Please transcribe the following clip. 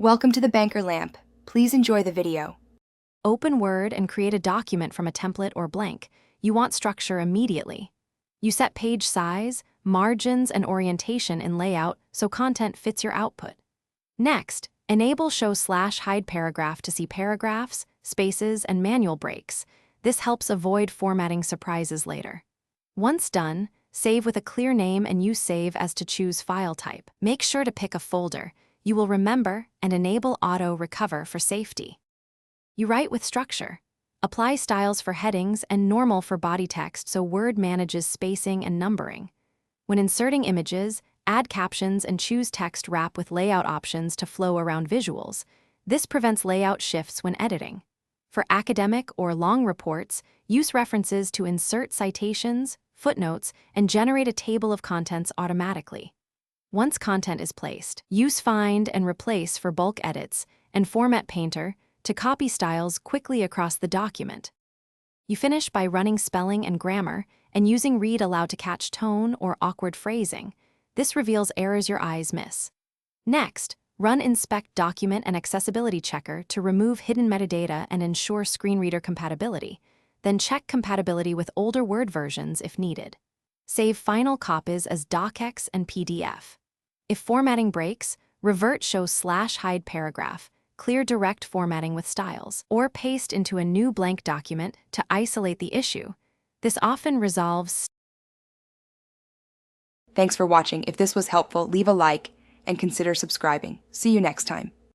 Welcome to the Banker Lamp. Please enjoy the video. Open Word and create a document from a template or blank. You want structure immediately. You set page size, margins, and orientation in layout so content fits your output. Next, enable Show/Hide Paragraph to see paragraphs, spaces, and manual breaks. This helps avoid formatting surprises later. Once done, save with a clear name and use Save as to choose file type. Make sure to pick a folder you will remember and enable Auto Recover for safety. You write with structure. Apply styles for headings and normal for body text so Word manages spacing and numbering. When inserting images, add captions and choose text wrap with layout options to flow around visuals. This prevents layout shifts when editing. For academic or long reports, use references to insert citations, footnotes, and generate a table of contents automatically. Once content is placed, use Find and Replace for bulk edits and Format Painter to copy styles quickly across the document. You finish by running spelling and grammar and using Read Aloud to catch tone or awkward phrasing. This reveals errors your eyes miss. Next, run Inspect Document and Accessibility Checker to remove hidden metadata and ensure screen reader compatibility. Then check compatibility with older Word versions if needed. Save final copies as docx and PDF. If formatting breaks, revert Show/Hide Paragraph, clear direct formatting with styles, or paste into a new blank document to isolate the issue. This often resolves. Thanks for watching. If this was helpful, leave a like and consider subscribing. See you next time.